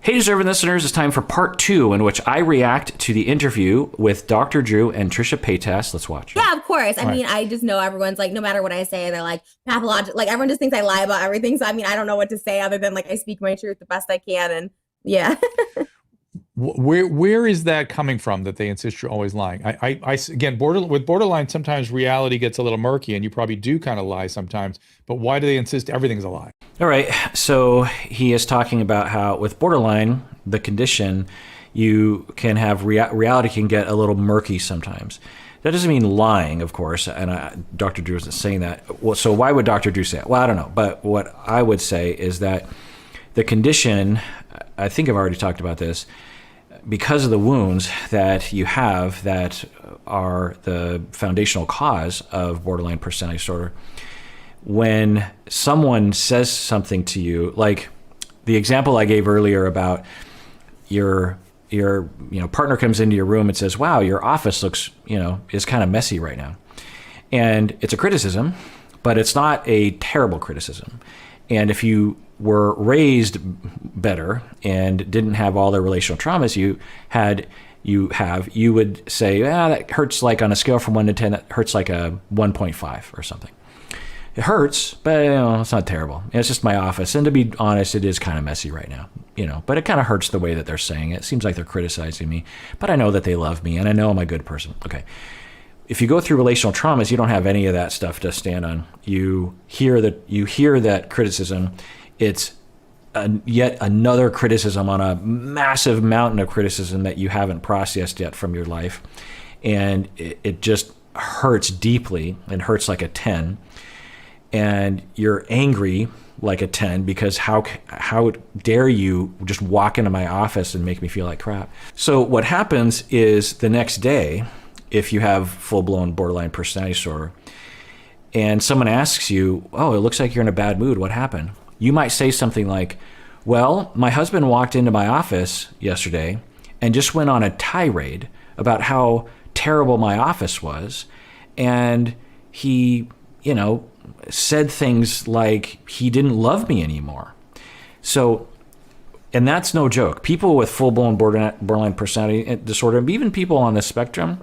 Hey, deserving listeners, it's time for part 2 in which I react to the interview with Dr. Drew and Trisha Paytas. Let's watch. Yeah, of course. I mean, I just know everyone's like, no matter what I say, they're like pathological. Like everyone just thinks I lie about everything. So I mean, I don't know what to say other than like I speak my truth the best I can. And yeah. Where is that coming from that they insist you're always lying? Again, with borderline, sometimes reality gets a little murky and you probably do kind of lie sometimes, but why do they insist everything's a lie? All right. So he is talking about how with borderline, the condition, you can have reality can get a little murky sometimes. That doesn't mean lying, of course, and Dr. Drew isn't saying that. Well, so why would Dr. Drew say it? Well, I don't know. But what I would say is that the condition, I think I've already talked about this, because of the wounds that you have that are the foundational cause of borderline personality disorder, when someone says something to you, like the example I gave earlier about your partner comes into your room and says, wow, your office looks, is kind of messy right now. And it's a criticism, but it's not a terrible criticism. And if you were raised better and didn't have all the relational traumas you would say, that hurts, like on a scale from 1 to 10, that hurts like a 1.5 or something. It hurts, but it's not terrible. It's just my office. And to be honest, it is kind of messy right now, but it kind of hurts the way that they're saying it. It seems like they're criticizing me, but I know that they love me and I know I'm a good person. Okay. If you go through relational traumas, you don't have any of that stuff to stand on. You hear that criticism. It's yet another criticism on a massive mountain of criticism that you haven't processed yet from your life. And it just hurts deeply and hurts like a 10. And you're angry like a 10 because how dare you just walk into my office and make me feel like crap. So what happens is the next day, if you have full-blown borderline personality disorder, and someone asks you, oh, it looks like you're in a bad mood, what happened? You might say something like, well, my husband walked into my office yesterday and just went on a tirade about how terrible my office was. And he, said things like he didn't love me anymore. So, and that's no joke. People with full-blown borderline personality disorder, even people on the spectrum,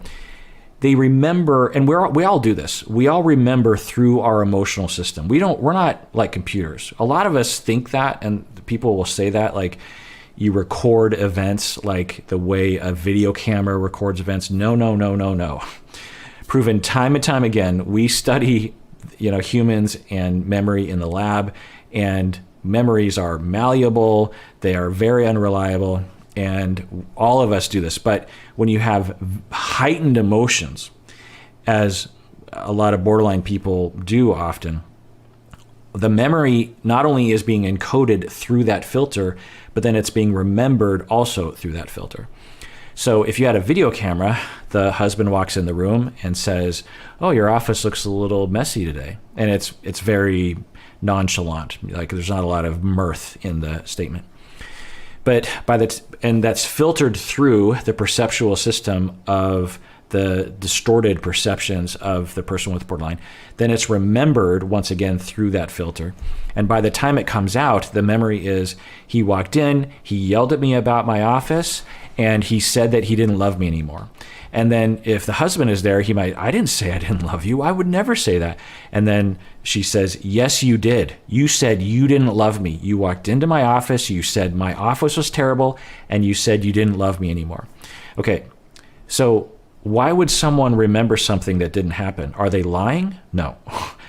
they remember, and we all do this. We all remember through our emotional system. We're not like computers. A lot of us think that, and people will say that, like you record events like the way a video camera records events. No. Proven time and time again. We study, humans and memory in the lab, and memories are malleable. They are very unreliable. And all of us do this. But when you have heightened emotions, as a lot of borderline people do often, the memory not only is being encoded through that filter, but then it's being remembered also through that filter. So if you had a video camera, the husband walks in the room and says, oh, your office looks a little messy today. And it's very nonchalant. Like there's not a lot of mirth in the statement. But and that's filtered through the perceptual system of the distorted perceptions of the person with borderline. Then it's remembered once again through that filter. And by the time it comes out, the memory is, he walked in, he yelled at me about my office, and he said that he didn't love me anymore. And then if the husband is there, he might, I didn't say I didn't love you. I would never say that. And then she says, yes, you did. You said you didn't love me. You walked into my office. You said my office was terrible. And you said you didn't love me anymore. Okay, so why would someone remember something that didn't happen? Are they lying? No,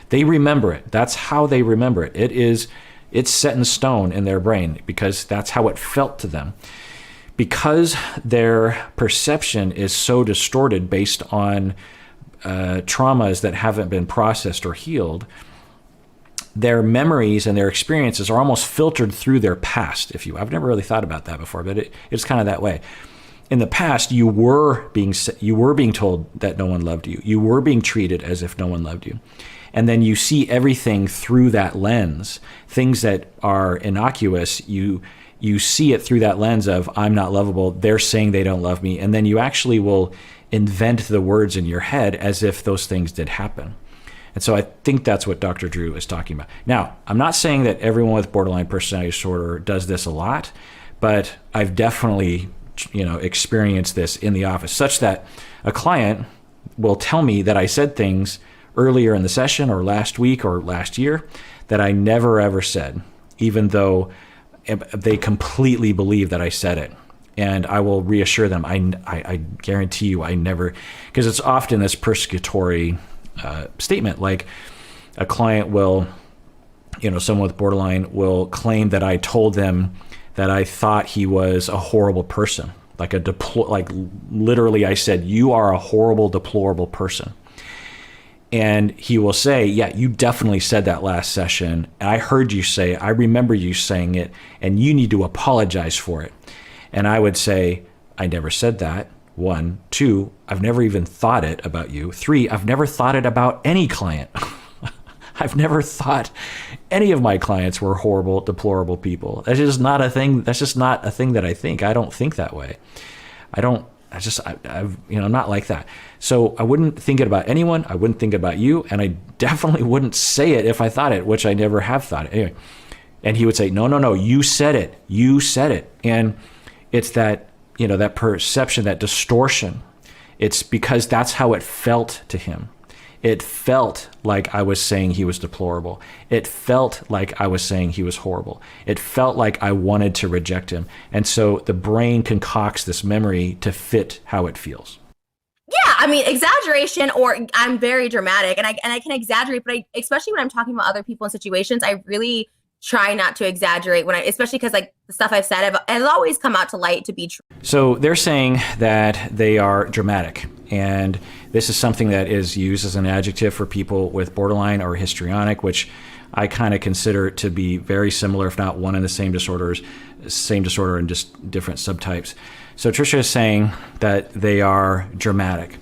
they remember it. That's how they remember it. It's set in stone in their brain because that's how it felt to them. Because their perception is so distorted based on traumas that haven't been processed or healed, their memories and their experiences are almost filtered through their past. I've never really thought about that before, but it's kind of that way. In the past, you were being told that no one loved you. You were being treated as if no one loved you. And then you see everything through that lens. Things that are innocuous, you see it through that lens of, I'm not lovable, they're saying they don't love me. And then you actually will invent the words in your head as if those things did happen. And so I think that's what Dr. Drew is talking about. Now, I'm not saying that everyone with borderline personality disorder does this a lot, but I've definitely, experienced this in the office, such that a client will tell me that I said things earlier in the session or last week or last year that I never ever said, even though they completely believe that I said it. And I will reassure them, I guarantee you I never, because it's often this persecutory statement, like a client will, someone with borderline will claim that I told them that I thought he was a horrible person, like literally I said, you are a horrible, deplorable person. And he will say, yeah, you definitely said that last session. And I heard you say it. I remember you saying it, and you need to apologize for it. And I would say, I never said that. 1, 2, I've never even thought it about you. 3, I've never thought it about any client. I've never thought any of my clients were horrible, deplorable people. That's just not a thing. That's just not a thing that I think. I don't think that way. I'm not like that. So I wouldn't think it about anyone. I wouldn't think about you. And I definitely wouldn't say it if I thought it, which I never have thought it. Anyway, and he would say, no, you said it. You said it. And it's that, that perception, that distortion. It's because that's how it felt to him. It felt like I was saying he was deplorable. It felt like I was saying he was horrible. It felt like I wanted to reject him. And so the brain concocts this memory to fit how it feels. Yeah, I mean, exaggeration, or I'm very dramatic, and I can exaggerate, but especially when I'm talking about other people in situations, I really try not to exaggerate especially because like the stuff I've said has always come out to light to be true. So they're saying that they are dramatic, and this is something that is used as an adjective for people with borderline or histrionic, which I kind of consider to be very similar, if not one and the same disorder in just different subtypes. So Trisha is saying that they are dramatic.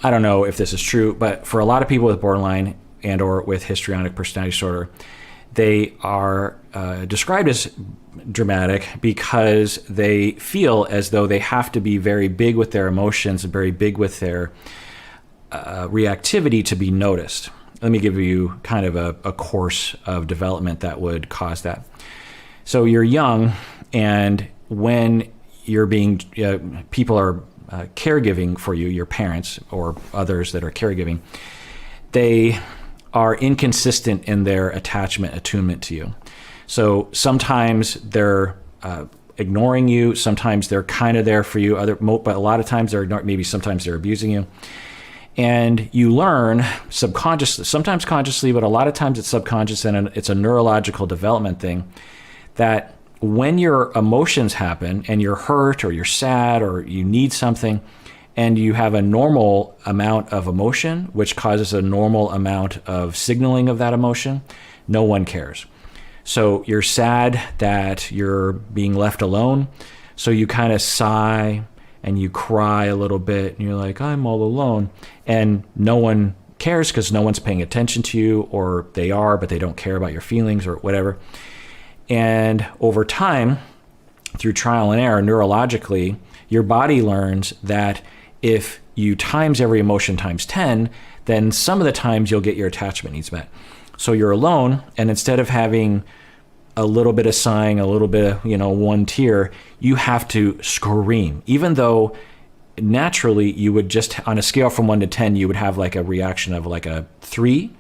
I don't know if this is true, but for a lot of people with borderline and or with histrionic personality disorder, they are described as dramatic because they feel as though they have to be very big with their emotions and very big with their reactivity to be noticed. Let me give you kind of a course of development that would cause that. So you're young, and when you're being, people are caregiving for you, your parents or others that are caregiving, they are inconsistent in their attunement to you. So sometimes they're ignoring you, sometimes they're kind of there for you, but a lot of times sometimes they're abusing you. And you learn subconsciously, sometimes consciously, but a lot of times it's subconscious, and it's a neurological development thing, that when your emotions happen and you're hurt or you're sad or you need something, and you have a normal amount of emotion, which causes a normal amount of signaling of that emotion, no one cares. So you're sad that you're being left alone, so you kind of sigh and you cry a little bit, and you're like, I'm all alone. And no one cares because no one's paying attention to you, or they are, but they don't care about your feelings or whatever. And over time, through trial and error, neurologically, your body learns that if you times every emotion times 10, then some of the times you'll get your attachment needs met. So you're alone, and instead of having a little bit of sighing, a little bit of, one tear, you have to scream, even though naturally you would just, on a scale from 1 to 10, you would have like a reaction of like a 3,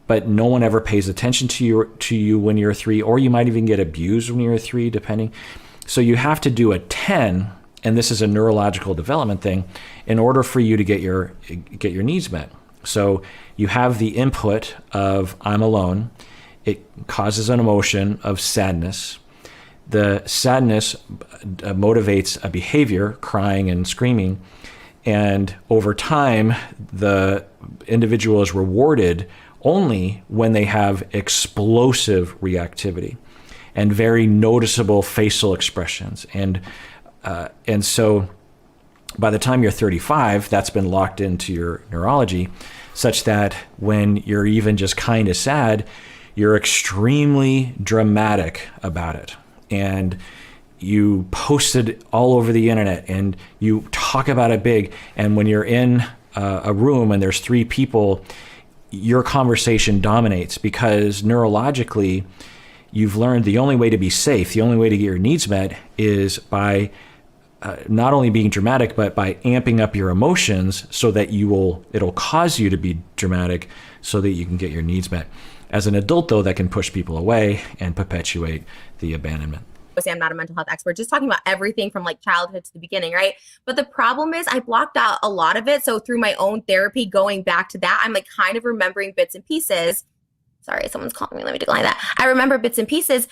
but no one ever pays attention to you when you're a 3, or you might even get abused when you're a 3, depending. So you have to do a 10, and this is a neurological development thing, in order for you to get your needs met. So you have the input of I'm alone. It causes an emotion of sadness. The sadness motivates a behavior, crying and screaming. And over time, the individual is rewarded only when they have explosive reactivity and very noticeable facial expressions. And so by the time you're 35, that's been locked into your neurology, such that when you're even just kind of sad, you're extremely dramatic about it. And you post it all over the internet, and you talk about it big. And when you're in a room and there's 3 people, your conversation dominates, because neurologically, you've learned the only way to be safe, the only way to get your needs met is by not only being dramatic, but by amping up your emotions so that it'll cause you to be dramatic so that you can get your needs met. As an adult, though, that can push people away and perpetuate the abandonment. I'm not a mental health expert, just talking about everything from like childhood to the beginning, right? But the problem is I blocked out a lot of it. So through my own therapy, going back to that, I'm like kind of remembering bits and pieces. Sorry, someone's calling me. Let me decline that. I remember bits and pieces.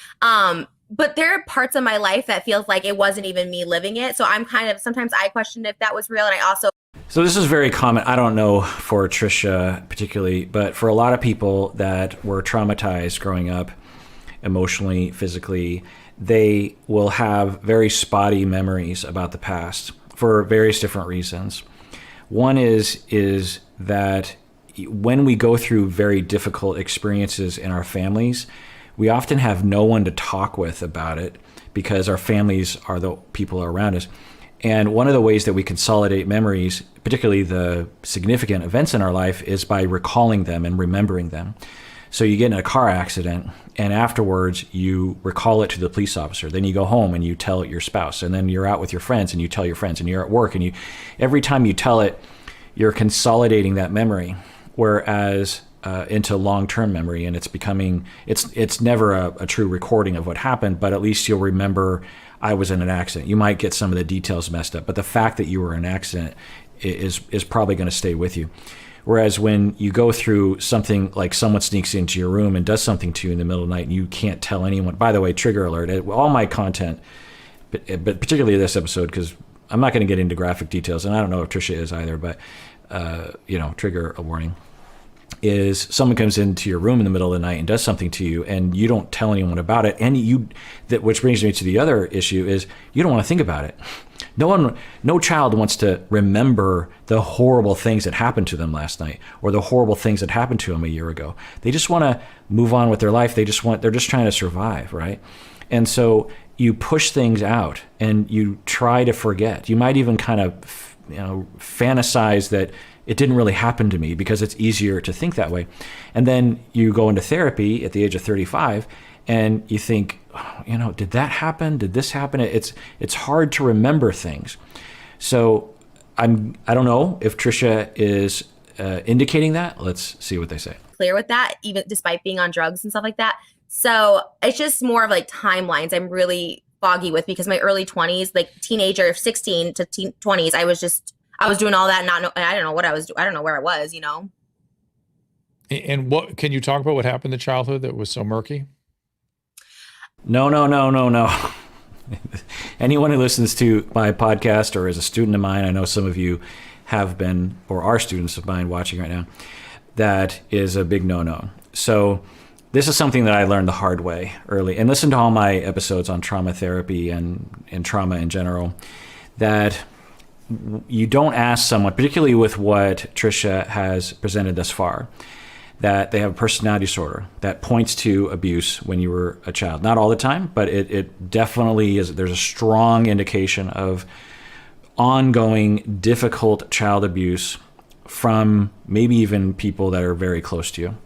But there are parts of my life that feels like it wasn't even me living it. So I'm kind of, sometimes I questioned if that was real. And I also. So this is very common. I don't know for Trisha particularly, but for a lot of people that were traumatized growing up emotionally, physically, they will have very spotty memories about the past for various different reasons. One is that when we go through very difficult experiences in our families, we often have no one to talk with about it because our families are the people around us. And one of the ways that we consolidate memories, particularly the significant events in our life, is by recalling them and remembering them. So you get in a car accident and afterwards you recall it to the police officer. Then you go home and you tell your spouse, and then you're out with your friends and you tell your friends, and you're at work and every time you tell it, you're consolidating that memory. Whereas into long-term memory, and it's never a true recording of what happened, but at least you'll remember I was in an accident. You might get some of the details messed up, but the fact that you were in an accident is probably going to stay with you. Whereas when you go through something like someone sneaks into your room and does something to you in the middle of the night and you can't tell anyone, by the way, trigger alert, all my content, but particularly this episode, because I'm not going to get into graphic details, and I don't know if Trisha is either, but trigger a warning, is someone comes into your room in the middle of the night and does something to you and you don't tell anyone about it. And which brings me to the other issue is you don't want to think about it. No child wants to remember the horrible things that happened to them last night or the horrible things that happened to them a year ago. They just want to move on with their life. They're just trying to survive, right? And so you push things out and you try to forget. You might even kind of, fantasize that it didn't really happen to me because it's easier to think that way. And then you go into therapy at the age of 35 and you think, did that happen? Did this happen? It's hard to remember things. So I don't know if Trisha is indicating that. Let's see what they say. Clear with that, even despite being on drugs and stuff like that. So it's just more of like timelines I'm really foggy with, because my early 20s, like teenager, 16 to 20s, I was doing all that and I don't know what I was doing. I don't know where I was, And what can you talk about what happened in childhood that was so murky? No. Anyone who listens to my podcast or is a student of mine, I know some of you have been or are students of mine watching right now, that is a big no-no. So this is something that I learned the hard way early. And listen to all my episodes on trauma therapy and trauma in general, that you don't ask someone, particularly with what Trisha has presented thus far, that they have a personality disorder that points to abuse when you were a child. Not all the time, but it definitely is. There's a strong indication of ongoing difficult child abuse from maybe even people that are very close to you.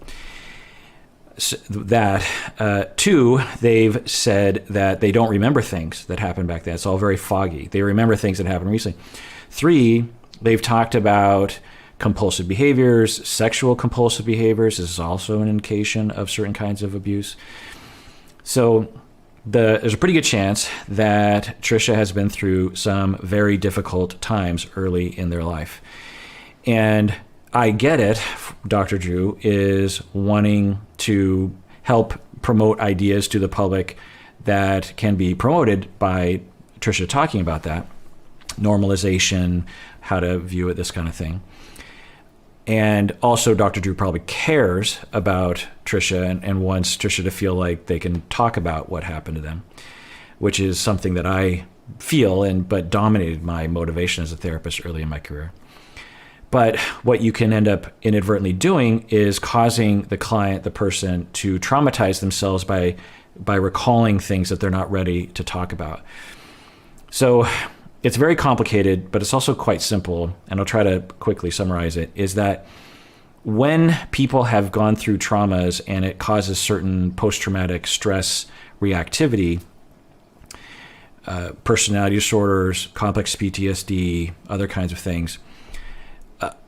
So that, two, they've said that they don't remember things that happened back then. It's all very foggy. They remember things that happened recently. Three, they've talked about compulsive behaviors, sexual compulsive behaviors. This is also an indication of certain kinds of abuse. So there's a pretty good chance that Trisha has been through some very difficult times early in their life. And I get it, Dr. Drew is wanting to help promote ideas to the public that can be promoted by Trisha talking about that. Normalization, how to view it, this kind of thing. And also Dr. Drew probably cares about Trisha and wants Trisha to feel like they can talk about what happened to them, which is something that I feel but dominated my motivation as a therapist early in my career. But what you can end up inadvertently doing is causing the client, the person, to traumatize themselves by recalling things that they're not ready to talk about. So it's very complicated, but it's also quite simple. And I'll try to quickly summarize it, is that when people have gone through traumas and it causes certain post-traumatic stress reactivity, personality disorders, complex PTSD, other kinds of things,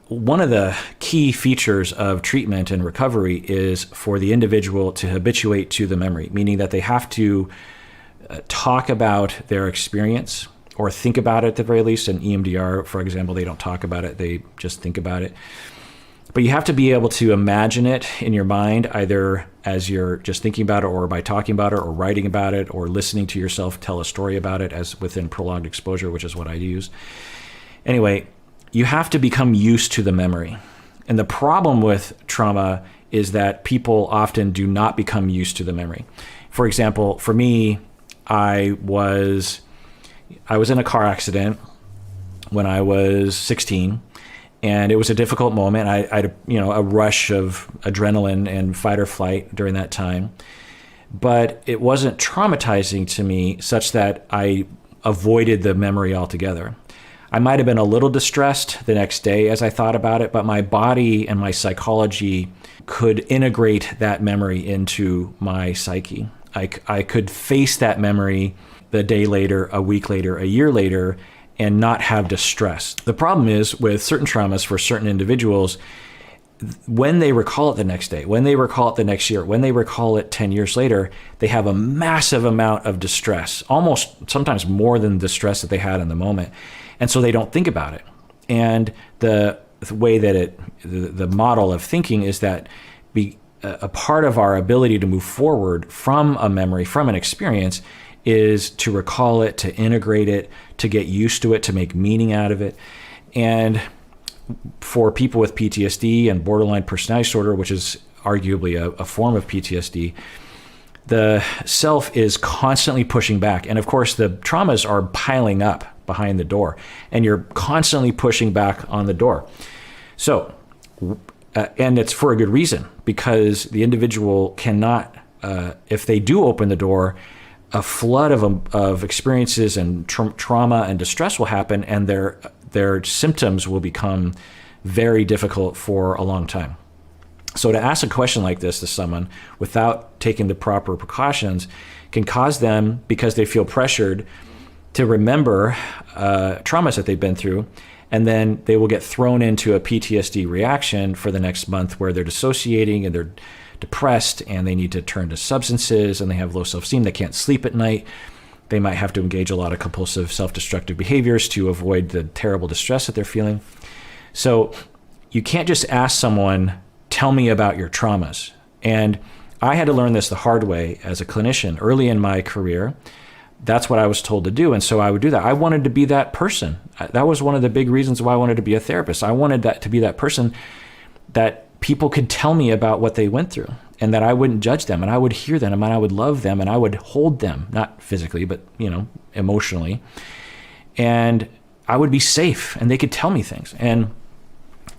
one of the key features of treatment and recovery is for the individual to habituate to the memory, meaning that they have to talk about their experience or think about it at the very least. In EMDR, for example, they don't talk about it, they just think about it. But you have to be able to imagine it in your mind, either as you're just thinking about it or by talking about it or writing about it or listening to yourself tell a story about it, as within prolonged exposure, which is what I use. Anyway, you have to become used to the memory. And the problem with trauma is that people often do not become used to the memory. For example, for me, I was in a car accident when I was 16, and it was a difficult moment. I had a rush of adrenaline and fight or flight during that time, but it wasn't traumatizing to me such that I avoided the memory altogether. I might have been a little distressed the next day as I thought about it, but my body and my psychology could integrate that memory into my psyche. I could face that memory the day later, a week later, a year later, and not have distress. The problem is with certain traumas for certain individuals, when they recall it the next day, when they recall it the next year, when they recall it 10 years later, they have a massive amount of distress, almost sometimes more than the stress that they had in the moment. And so they don't think about it. And the way that the model of thinking is that a part of our ability to move forward from a memory, from an experience, is to recall it, to integrate it, to get used to it, to make meaning out of it. And for people with PTSD and borderline personality disorder, which is arguably a form of PTSD, the self is constantly pushing back. And of course, the traumas are piling up behind the door, and you're constantly pushing back on the door. So, and it's for a good reason, because the individual cannot, if they do open the door, a flood of experiences and trauma and distress will happen, and their symptoms will become very difficult for a long time. So to ask a question like this to someone without taking the proper precautions can cause them, because they feel pressured, to remember traumas that they've been through, and then they will get thrown into a PTSD reaction for the next month where they're dissociating and they're depressed and they need to turn to substances and they have low self-esteem. They can't sleep at night. They might have to engage a lot of compulsive self-destructive behaviors to avoid the terrible distress that they're feeling. So you can't just ask someone, tell me about your traumas. And I had to learn this the hard way as a clinician early in my career. That's what I was told to do. And so I would do that. I wanted to be that person. That was one of the big reasons why I wanted to be a therapist. I wanted that to be that person that people could tell me about what they went through and that I wouldn't judge them and I would hear them and I would love them and I would hold them, not physically, but emotionally. And I would be safe and they could tell me things. And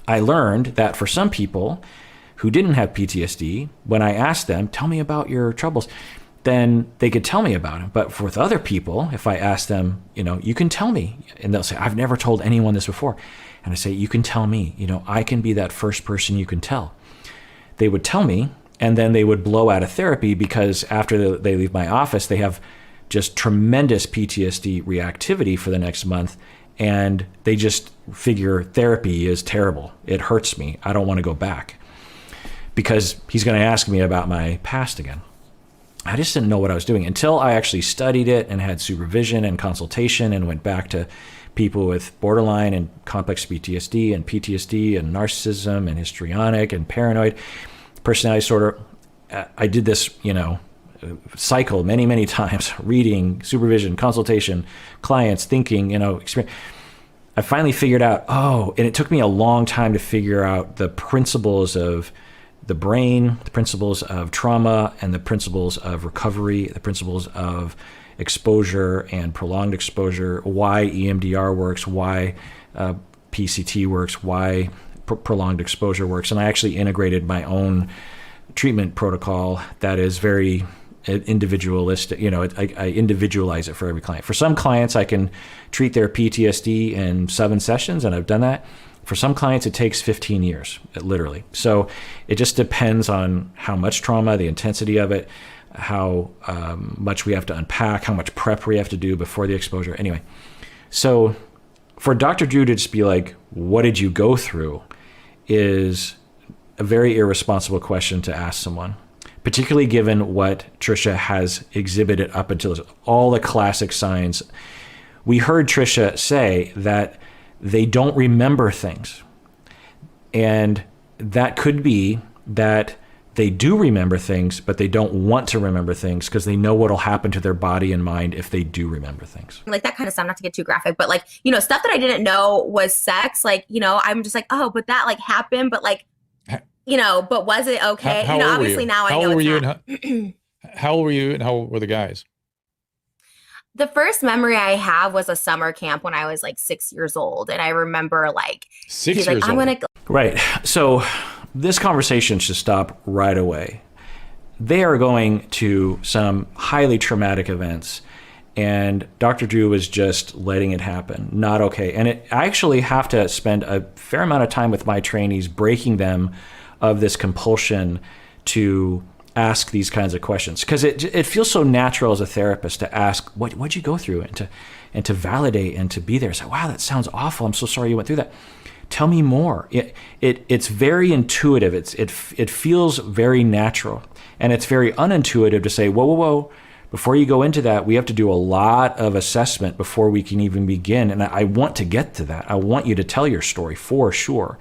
I learned that for some people who didn't have PTSD, when I asked them, tell me about your troubles, then they could tell me about it. But with other people, if I ask them, you can tell me, and they'll say, I've never told anyone this before. And I say, you can tell me, I can be that first person you can tell. They would tell me, and then they would blow out of therapy because after they leave my office, they have just tremendous PTSD reactivity for the next month. And they just figure therapy is terrible. It hurts me. I don't want to go back because he's going to ask me about my past again. I just didn't know what I was doing until I actually studied it and had supervision and consultation and went back to people with borderline and complex PTSD and narcissism and histrionic and paranoid personality disorder. I did this, cycle many, many times, reading, supervision, consultation, clients, thinking, experience. I finally figured out, and it took me a long time to figure out the principles of the brain, the principles of trauma, and the principles of recovery, the principles of exposure and prolonged exposure, why EMDR works, why PCT works, why prolonged exposure works. And I actually integrated my own treatment protocol that is very individualistic. I individualize it for every client. For some clients, I can treat their PTSD in 7 sessions, and I've done that. For some clients, it takes 15 years, literally. So it just depends on how much trauma, the intensity of it, how much we have to unpack, how much prep we have to do before the exposure. Anyway, so for Dr. Drew to just be like, what did you go through, is a very irresponsible question to ask someone, particularly given what Trisha has exhibited up until this, all the classic signs. We heard Trisha say that they don't remember things. And that could be that they do remember things, but they don't want to remember things because they know what'll happen to their body and mind if they do remember things. Like that kind of stuff, not to get too graphic, but like, you know, stuff that I didn't know was sex. Like, you know, I'm just like, oh, but that like happened, but like, you know, but was it okay? How you know, old were obviously you? now How I know old were you it's not. how old were you and how old were the guys? The first memory I have was a summer camp when I was like 6 years old. And I remember like, 6 he's years like, I'm old. going to Right. So this conversation should stop right away. They are going to some highly traumatic events, and Dr. Drew is just letting it happen. Not okay. And I actually have to spend a fair amount of time with my trainees breaking them of this compulsion to ask these kinds of questions, because it feels so natural as a therapist to ask, what'd you go through, and to validate and to be there. Say, wow, that sounds awful. I'm so sorry you went through that. Tell me more. It's very intuitive. It feels very natural, and it's very unintuitive to say, whoa. Before you go into that, we have to do a lot of assessment before we can even begin. And I want to get to that. I want you to tell your story for sure.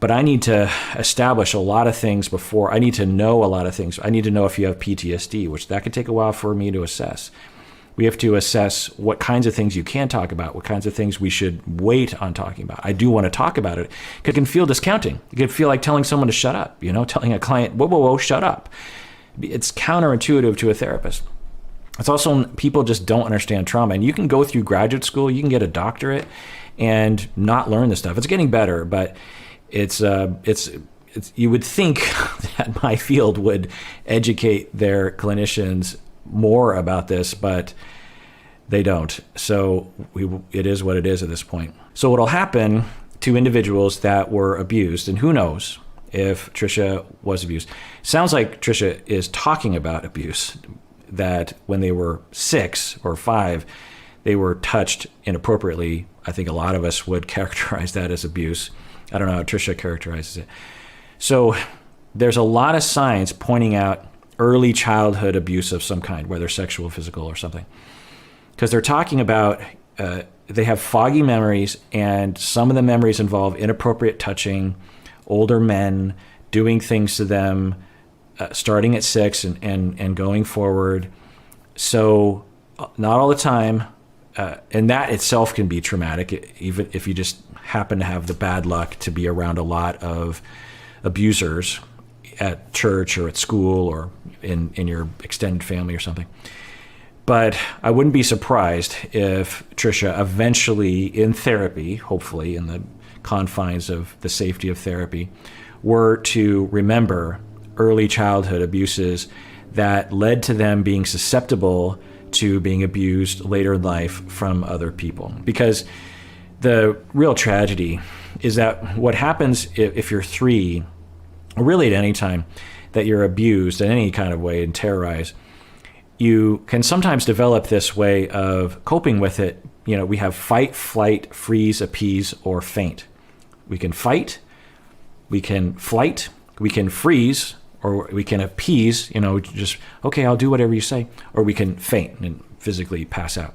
But I need to establish a lot of things before. I need to know a lot of things. I need to know if you have PTSD, which that could take a while for me to assess. We have to assess what kinds of things you can talk about, what kinds of things we should wait on talking about. I do want to talk about it because it can feel discounting. It can feel like telling someone to shut up, telling a client, whoa, shut up. It's counterintuitive to a therapist. It's also, people just don't understand trauma. And you can go through graduate school, you can get a doctorate and not learn this stuff. It's getting better, but it's you would think that my field would educate their clinicians more about this, but they don't. So it is what it is at this point. So what'll happen to individuals that were abused, and who knows if Trisha was abused. Sounds like Trisha is talking about abuse, that when they were 6 or 5, they were touched inappropriately. I think a lot of us would characterize that as abuse. I don't know how Trisha characterizes it. So there's a lot of signs pointing out early childhood abuse of some kind, whether sexual, physical, or something. Because they're talking about, they have foggy memories, and some of the memories involve inappropriate touching, older men doing things to them, starting at 6 and going forward. So not all the time, and that itself can be traumatic, even if you just happen to have the bad luck to be around a lot of abusers at church or at school or in your extended family or something. But I wouldn't be surprised if Trisha eventually, in therapy, hopefully in the confines of the safety of therapy, were to remember early childhood abuses that led to them being susceptible to being abused later in life from other people. Because the real tragedy is that what happens if you're 3, or really at any time that you're abused in any kind of way and terrorized, you can sometimes develop this way of coping with it. We have fight, flight, freeze, appease, or faint. We can fight, we can flight, we can freeze, or we can appease, just, okay, I'll do whatever you say, or we can faint and physically pass out.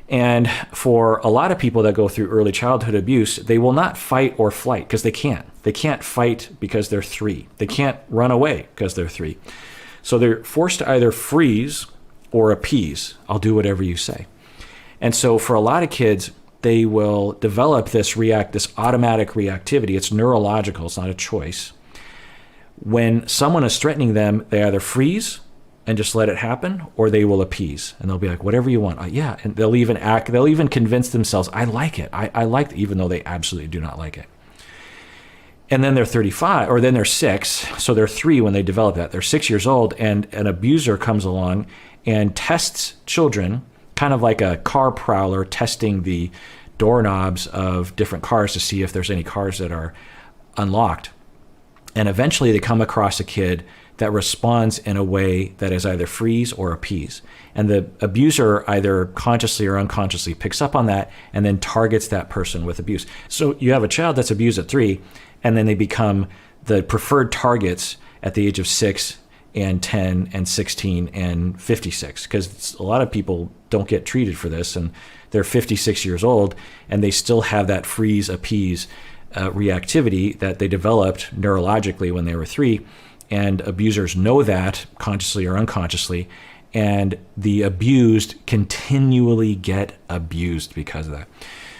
And for a lot of people that go through early childhood abuse, they will not fight or flight because they can't. They can't fight because they're 3. They can't run away because they're 3. So they're forced to either freeze or appease. I'll do whatever you say. And so for a lot of kids, they will develop this automatic reactivity. It's neurological. It's not a choice. When someone is threatening them, they either freeze and just let it happen, or they will appease, and they'll be like, whatever you want. Yeah. And they'll even convince themselves, I like it. I like it, even though they absolutely do not like it. And then they're 35, or then they're 6. So they're 3 when they develop that. They're 6 years old, and an abuser comes along and tests children, kind of like a car prowler testing the doorknobs of different cars to see if there's any cars that are unlocked. And eventually they come across a kid that responds in a way that is either freeze or appease. And the abuser, either consciously or unconsciously, picks up on that and then targets that person with abuse. So you have a child that's abused at 3, and then they become the preferred targets at the age of 6 and 10 and 16 and 56, because a lot of people don't get treated for this, and they're 56 years old and they still have that freeze appease reactivity that they developed neurologically when they were 3. And abusers know that, consciously or unconsciously, and the abused continually get abused because of that.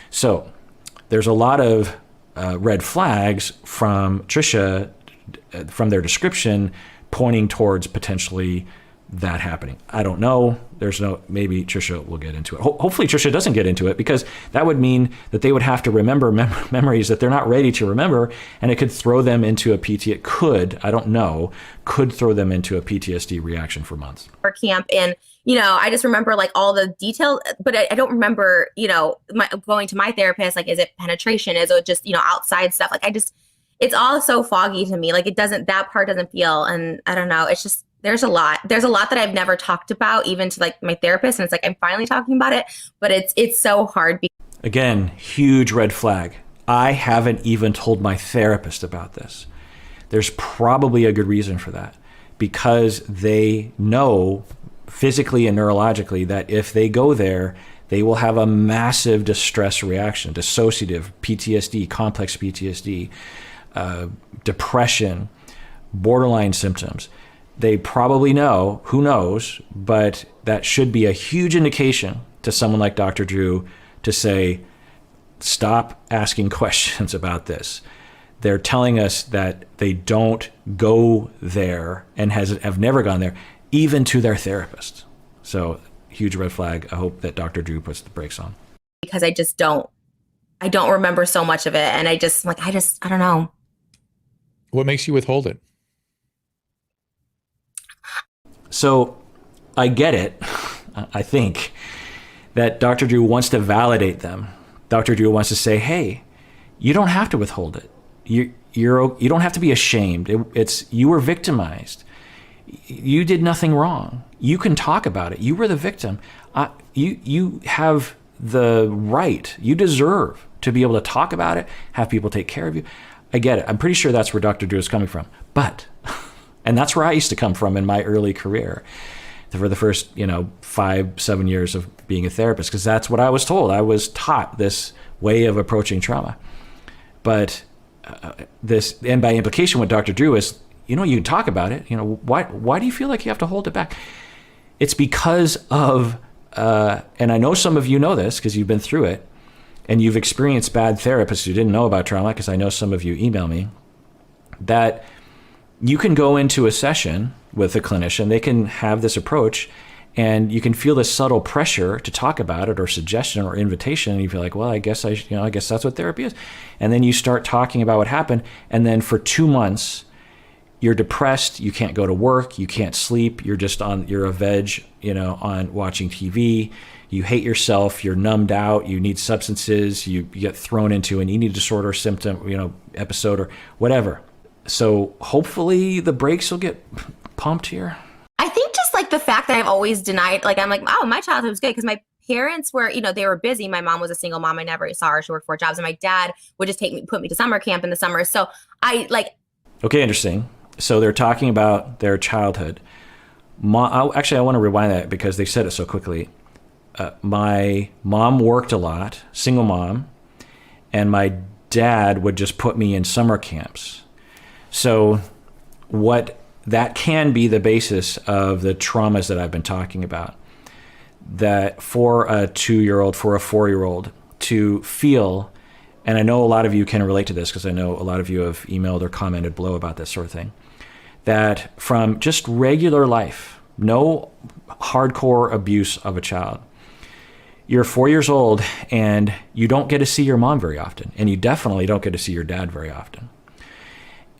So there's a lot of red flags from Trisha, from their description, pointing towards potentially that happening. I don't know. Maybe Trisha will get into it. Hopefully Trisha doesn't get into it, because that would mean that they would have to remember memories that they're not ready to remember, and it could throw them into a could throw them into a PTSD reaction for months. Our camp, and I just remember like all the detail, but I don't remember, going to my therapist, like, is it penetration? Is it just, outside stuff? Like, it's all so foggy to me. Like, that part doesn't feel, and I don't know. It's just, there's a lot that I've never talked about, even to like my therapist. And it's like, I'm finally talking about it, but it's so hard. Again, huge red flag. I haven't even told my therapist about this. There's probably a good reason for that, because they know physically and neurologically that if they go there, they will have a massive distress reaction, dissociative, PTSD, complex PTSD, depression, borderline symptoms. They probably know, who knows, but that should be a huge indication to someone like Dr. Drew to say, stop asking questions about this. They're telling us that they don't go there and have never gone there, even to their therapist. So huge red flag. I hope that Dr. Drew puts the brakes on. Because I don't remember so much of it. And I don't know. What makes you withhold it? So I get it. I think that Dr. Drew wants to validate them. Dr. Drew wants to say, hey, you don't have to withhold it. You don't have to be ashamed. You were victimized. You did nothing wrong. You can talk about it. You were the victim. You have the right. You deserve to be able to talk about it, have people take care of you. I get it. I'm pretty sure that's where Dr. Drew is coming from. But, and that's where I used to come from in my early career for the first, 5-7 years of being a therapist, because that's what I was told. I was taught this way of approaching trauma. But and by implication, what Dr. Drew is, you can talk about it. Why do you feel like you have to hold it back? It's because of, and I know some of you know this because you've been through it, and you've experienced bad therapists who didn't know about trauma, because I know some of you email me, that you can go into a session with a clinician, they can have this approach, and you can feel this subtle pressure to talk about it, or suggestion or invitation, and you feel like, well, I guess that's what therapy is. And then you start talking about what happened, and then for 2 months, you're depressed, you can't go to work, you can't sleep, you're a veg, on watching TV, you hate yourself, you're numbed out, you need substances, you get thrown into an eating disorder symptom, episode or whatever. So hopefully the brakes will get pumped here. I think just like the fact that I've always denied, like, I'm like, oh, my childhood was good because my parents were, they were busy. My mom was a single mom. I never saw her. She worked 4 jobs. And my dad would just put me to summer camp in the summer. So Okay, interesting. So they're talking about their childhood. I want to rewind that because they said it so quickly. My mom worked a lot, single mom, and my dad would just put me in summer camps. So that can be the basis of the traumas that I've been talking about. That for a 2-year-old, for a 4-year-old to feel, and I know a lot of you can relate to this because I know a lot of you have emailed or commented below about this sort of thing, that from just regular life, no hardcore abuse of a child, you're 4 years old and you don't get to see your mom very often, and you definitely don't get to see your dad very often.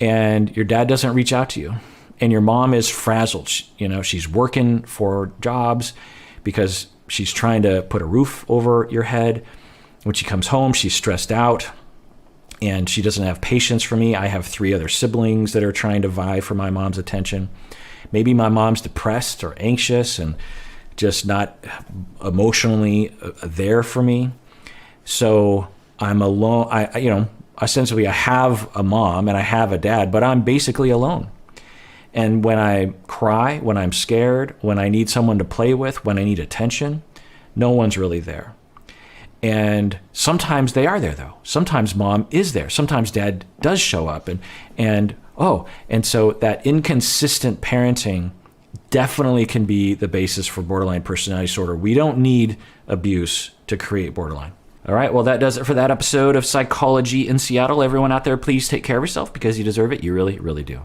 And your dad doesn't reach out to you, and your mom is frazzled. She's working 4 jobs because she's trying to put a roof over your head. When she comes home, she's stressed out and she doesn't have patience for me. I have 3 other siblings that are trying to vie for my mom's attention. Maybe my mom's depressed or anxious and just not emotionally there for me. So I'm alone. Essentially I have a mom and I have a dad, but I'm basically alone. And when I cry, when I'm scared, when I need someone to play with, when I need attention, no one's really there. And sometimes they are there though. Sometimes mom is there. Sometimes dad does show up and so that inconsistent parenting definitely can be the basis for borderline personality disorder. We don't need abuse to create borderline. All right, well, that does it for that episode of Psychology in Seattle. Everyone out there, please take care of yourself because you deserve it. You really, really do.